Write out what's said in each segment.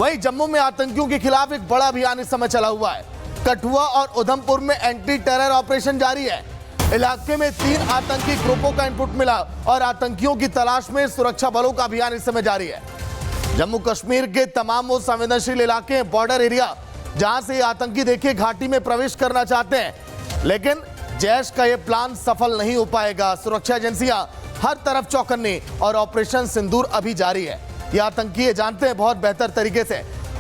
वहीं जम्मू में आतंकियों के खिलाफ एक बड़ा अभियान इस समय चला हुआ है। कठुआ और उधमपुर में एंटी टेरर ऑपरेशन जारी है। इलाके में 3 आतंकी ग्रुपों का इनपुट मिला और आतंकियों की तलाश में सुरक्षा बलों का अभियान इस समय जारी है। जम्मू कश्मीर के तमाम वो संवेदनशील इलाके, बॉर्डर एरिया, जहां से आतंकी देखिए घाटी में प्रवेश करना चाहते हैं, लेकिन जैश का यह प्लान सफल नहीं हो पाएगा। सुरक्षा एजेंसियां हर तरफ चौकन्नी और ऑपरेशन सिंदूर अभी जारी है। ये आतंकी ये जानते हैं बहुत बेहतर तरीके से।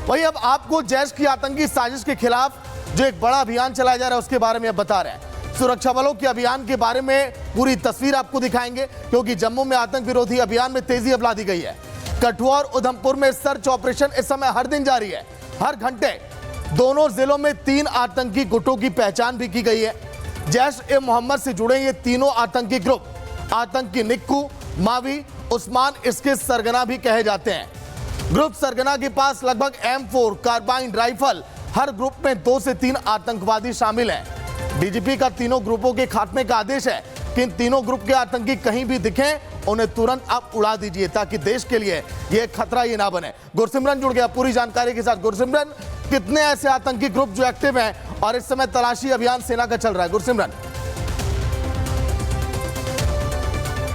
वहीं अब आपको जैश की आतंकी साजिश के खिलाफ जो एक बड़ा अभियान चलाया जा रहा है उसके बारे में अब बता रहे हैं। सुरक्षा बलों के अभियान के बारे में पूरी तस्वीर आपको दिखाएंगे, क्योंकि जम्मू में आतंक विरोधी अभियान में तेजी अब ला दी गई है। कठुआ और उधमपुर में सर्च ऑपरेशन इस समय हर दिन जारी है। हर घंटे दोनों जिलों में 3 आतंकी गुटों की पहचान भी की गई है। जैश-ए-मोहम्मद से जुड़े ये तीनों आतंकी ग्रुप आतंकी निक्कू, मावी, उस्मान इसके सरगना भी कहे जाते हैं। ग्रुप सरगना के पास लगभग M4 कार्बाइन राइफल, हर ग्रुप में 2 से 3 आतंकवादी शामिल हैं। डीजीपी का तीनों ग्रुपों के खात्मे का आदेश है कि इन तीनों ग्रुप के आतंकी कहीं भी दिखें उन्हें तुरंत आप उड़ा दीजिए, ताकि देश के लिए ये खतरा ये ना बने। गुरसिमरन जुड़ गया पूरी जानकारी के साथ। गुरसिमरन, कितने ऐसे आतंकी ग्रुप जो एक्टिव हैं और इस समय तलाशी अभियान सेना का चल रहा है? गुरसिमरन,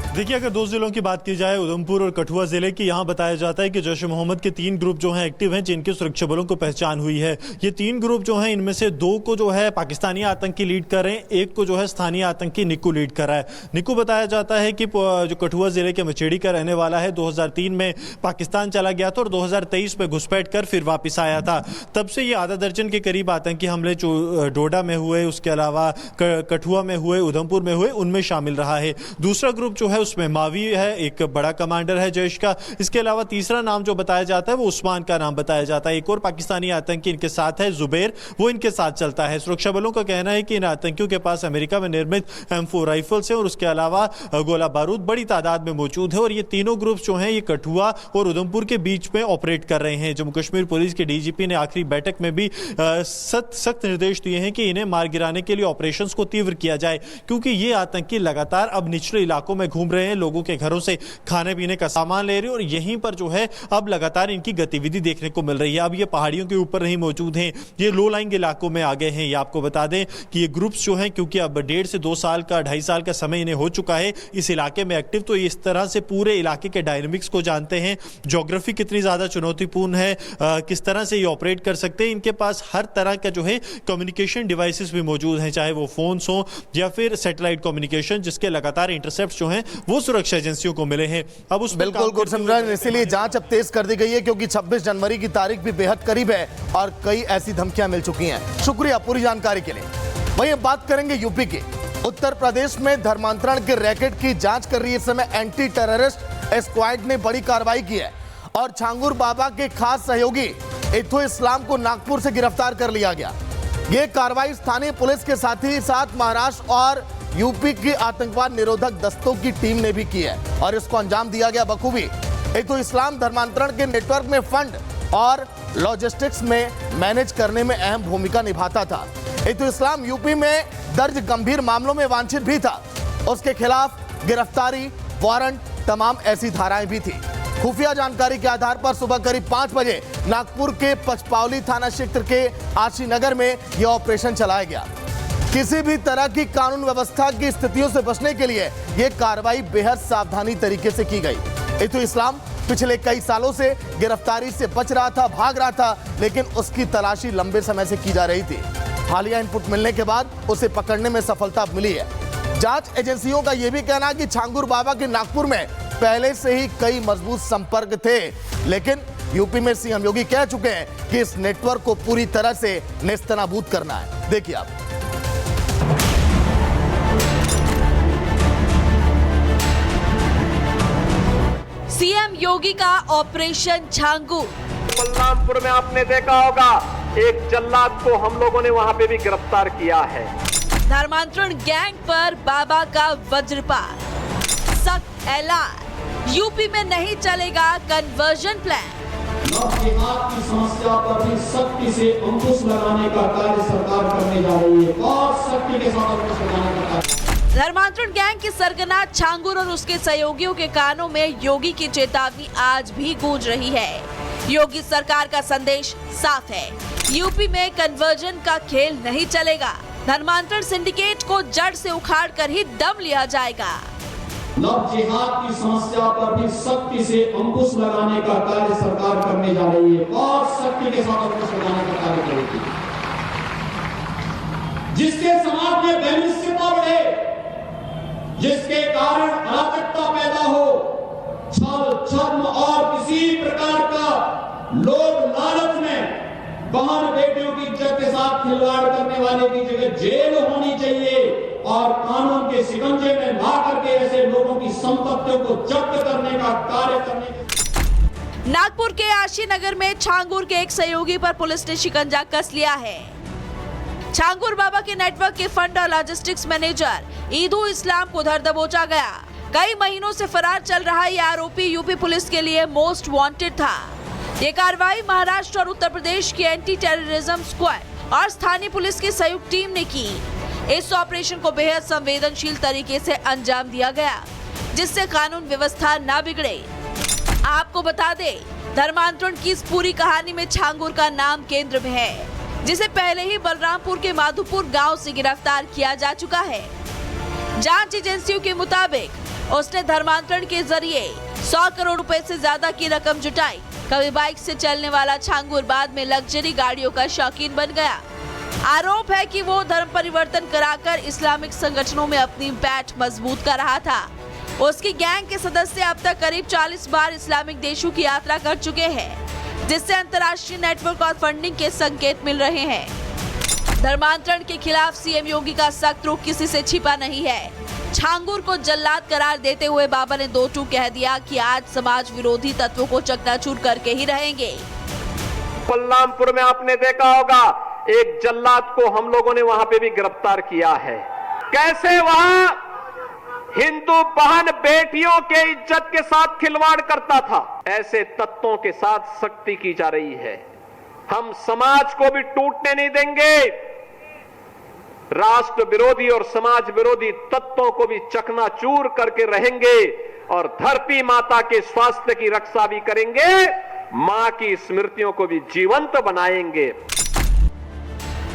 देखिए, अगर 2 जिलों की बात की जाए, उधमपुर और कठुआ जिले की, यहाँ बताया जाता है कि जैश-ए-मोहम्मद के 3 ग्रुप जो हैं एक्टिव हैं, जिनके सुरक्षा बलों को पहचान हुई है। ये 3 ग्रुप जो हैं, इनमें से 2 को जो है पाकिस्तानी आतंकी लीड कर रहे हैं, एक को जो है स्थानीय आतंकी निक्कू लीड कर रहा है। निक्कू बताया जाता है कि जो कठुआ जिले के मचेड़ी का रहने वाला है, 2003 में पाकिस्तान चला गया था और 2023 में घुसपैठ कर फिर वापस आया था। तब से ये आधा दर्जन के करीब आतंकी हमले जो डोडा में हुए, उसके अलावा कठुआ में हुए, उधमपुर में हुए, उनमें शामिल रहा है। दूसरा ग्रुप जो है उसमें मावी है, एक बड़ा कमांडर है जैश का। इसके अलावा तीसरा नाम जो बताया जाता है वो उस्मान का नाम बताया जाता है। एक और पाकिस्तानी आतंकी इनके साथ है, जुबैर, वो इनके साथ चलता है। सुरक्षा बलों का कहना है कि इन आतंकियों के पास अमेरिका में निर्मित M4 राइफल्स है और उसके अलावा गोला बारूद बड़ी तादाद में मौजूद है। और ये तीनों ग्रुप जो हैं ये कठुआ और उधमपुर के बीच में ऑपरेट कर रहे हैं। जम्मू कश्मीर पुलिस के डीजीपी ने आखिरी बैठक में भी सख्त निर्देश दिए हैं कि इन्हें मार गिराने के लिए ऑपरेशंस को तीव्र किया जाए, क्योंकि ये आतंकी लगातार अब निचले इलाकों में घूम रहे हैं, लोगों के घरों से खाने पीने का सामान ले रहे हैं और यहीं पर जो है अब लगातार इनकी गतिविधि देखने को मिल रही है। अब ये पहाड़ियों के ऊपर नहीं मौजूद हैं, ये लो लाइंग इलाकों में आ गए हैं। ये आपको बता दें कि ये ग्रुप्स जो हैं, क्योंकि अब 1.5 से 2 साल का 2.5 साल का समय इन्हें हो चुका है इस इलाके में एक्टिव, तो इस तरह से पूरे इलाके के डायनेमिक्स को जानते हैं, ज्योग्राफी कितनी ज्यादा चुनौतीपूर्ण है, किस तरह से ये ऑपरेट कर सकते हैं। इनके पास हर तरह का जो है कम्युनिकेशन डिवाइसेस भी मौजूद हैं, चाहे वो फोन्स हो या फिर सैटेलाइट कम्युनिकेशन, जिसके लगातार इंटरसेप्ट जो हैं वो सुरक्षा एजेंसियों को मिले हैं। अब उस बिल्कुल गुरसिमरन, इसीलिए जांच अब तेज कर दी गई है, क्योंकि 26 जनवरी की तारीख भी बेहद करीब है और कई ऐसी धमकियां मिल चुकी हैं। शुक्रिया पूरी जानकारी के लिए। वहीं बात करेंगे यूपी की। उत्तर प्रदेश में धर्मांतरण के रैकेट की जांच कर रही है इस समय एंटी टेररिस्ट स्क्वाड ने बड़ी कार्रवाई की है और छांगुर बाबा के खास सहयोगी इथो इस्लाम को नागपुर से गिरफ्तार कर लिया गया। यह कार्रवाई स्थानीय पुलिस के साथ ही साथ महाराष्ट्र और यूपी की आतंकवाद निरोधक दस्तों की टीम ने भी की है और इसको अंजाम दिया गया बखूबी। इथो इस्लाम धर्मांतरण के नेटवर्क में फंड और लॉजिस्टिक्स में मैनेज करने में अहम भूमिका निभाता था। इथो इस्लाम यूपी में दर्ज गंभीर मामलों में वांछित भी था। उसके खिलाफ गिरफ्तारी वारंट तमाम ऐसी धाराएं भी थी। खुफिया जानकारी के आधार पर सुबह करीब 5 बजे नागपुर के पचपावली थाना क्षेत्र के आशीनगर में यह ऑपरेशन चलाया गया। किसी भी तरह की कानून व्यवस्था की स्थितियों से बचने के लिए यह कार्रवाई बेहद सावधानी तरीके से की गई। इथो इस्लाम पिछले कई सालों से गिरफ्तारी से बच रहा था, भाग रहा था, लेकिन उसकी तलाशी लंबे समय से की जा रही थी। हालिया इनपुट मिलने के बाद उसे पकड़ने में सफलता मिली है। जांच एजेंसियों का यह भी कहना है कि छांगुर बाबा के नागपुर में पहले से ही कई मजबूत संपर्क थे, लेकिन यूपी में सीएम योगी कह चुके हैं कि इस नेटवर्क को पूरी तरह से नेस्तनाबूद करना है। देखिए आप। सीएम योगी का ऑपरेशन छांगू। बलरामपुर में आपने देखा होगा एक जल्लाद को हम लोगों ने वहां पे भी गिरफ्तार किया है। धर्मांतरण गैंग पर बाबा का वज्रपात, सख्त ऐलान, यूपी में नहीं चलेगा कन्वर्जन प्लान। नौसेना की समस्या पर भी सख्ती से अंकुश लगाने का कार्य सरकार करने जा रही है और सख्ती के साथ अंकुश लगाने का कार्य। धर्मांतरण गैंग के सरगना छांगुर और उसके सहयोगियों के कानों में योगी की चेतावनी आज भी गूंज रही है। योगी सरकार का संदेश साफ है, यूपी में कन्वर्जन का खेल नहीं चलेगा। धर्मांतरण सिंडिकेट को जड़ से उखाड़ कर ही दम लिया जाएगा। लव जिहाद की समस्या पर भी सख्ती से अंकुश लगाने का कार्य सरकार करने जा रही है। बहुत सख्ती के साथ अंकुश लगाने का कार्य करेगी, जिसके समाज में बेमिस्त्रता बढ़े, जिसके कारण अराजकता पैदा हो, छल छद्म और किसी प्रकार का लोभ लालच में बहन बेटियों की इज्जत के साथ खिलवाड़ करने वाले की जगह जेल होनी चाहिए और कानून के शिकंजे में ला करके ऐसे लोगों की संपत्तियों को जब्त करने का कार्य करने। नागपुर के आशी नगर में छांगुर के एक सहयोगी पर पुलिस ने शिकंजा कस लिया है। छांगुर बाबा के नेटवर्क के फंड और लॉजिस्टिक्स मैनेजर ईदू इस्लाम को धर दबोचा गया। कई महीनों से फरार चल रहा ये आरोपी यूपी पुलिस के लिए मोस्ट वांटेड था। ये कार्रवाई महाराष्ट्र और उत्तर प्रदेश की एंटी टेररिज्म स्क्वाड और स्थानीय पुलिस की संयुक्त टीम ने की। इस ऑपरेशन को बेहद संवेदनशील तरीके से अंजाम दिया गया, जिससे कानून व्यवस्था न बिगड़े। आपको बता दें, धर्मांतरण की इस पूरी कहानी में छांगुर का नाम केंद्र में है, जिसे पहले ही बलरामपुर के माधुपुर गांव से गिरफ्तार किया जा चुका है। जांच एजेंसियों के मुताबिक उसने धर्मांतरण के जरिए 100 करोड़ रुपए से ज्यादा की रकम जुटाई। कभी बाइक से चलने वाला छांगुर बाद में लग्जरी गाड़ियों का शौकीन बन गया। आरोप है कि वो धर्म परिवर्तन कराकर इस्लामिक संगठनों में अपनी पैठ मजबूत कर रहा था। उसकी गैंग के सदस्य अब तक करीब 40 बार इस्लामिक देशों की यात्रा कर चुके हैं, जिससे अंतर्राष्ट्रीय नेटवर्क और फंडिंग के संकेत मिल रहे हैं। धर्मांतरण के खिलाफ सीएम योगी का सख्त रुख किसी से छिपा नहीं है। छांगुर को जल्लाद करार देते हुए बाबा ने दो टूक कह दिया कि आज समाज विरोधी तत्वों को चकनाचूर करके ही रहेंगे। बलरामपुर में आपने देखा होगा, एक जल्लाद को हम लोगों ने वहां पे भी गिरफ्तार किया है। कैसे वहां हिंदू बहन बेटियों के इज्जत के साथ खिलवाड़ करता था। ऐसे तत्वों के साथ सख्ती की जा रही है। हम समाज को भी टूटने नहीं देंगे। राष्ट्र विरोधी और समाज विरोधी तत्वों को भी चकनाचूर करके रहेंगे और धरती माता के स्वास्थ्य की रक्षा भी करेंगे, मां की स्मृतियों को भी जीवंत बनाएंगे।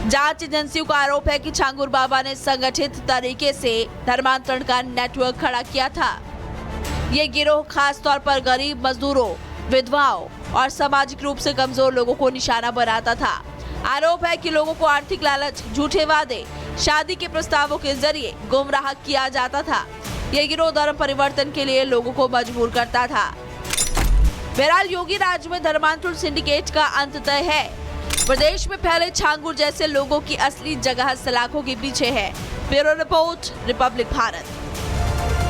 जांच एजेंसियों का आरोप है कि छांगुर बाबा ने संगठित तरीके से धर्मांतरण का नेटवर्क खड़ा किया था। ये गिरोह खास तौर पर गरीब मजदूरों, विधवाओं और सामाजिक रूप से कमजोर लोगों को निशाना बनाता था। आरोप है कि लोगों को आर्थिक लालच, झूठे वादे, शादी के प्रस्तावों के जरिए गुमराह किया जाता था। ये गिरोह धर्म परिवर्तन के लिए लोगों को मजबूर करता था। बहरहाल योगी राज में धर्मांतरण सिंडिकेट का अंत तय है। प्रदेश में फैले छांगुर जैसे लोगों की असली जगह सलाखों के पीछे है। Bureau report, Republic Bharat.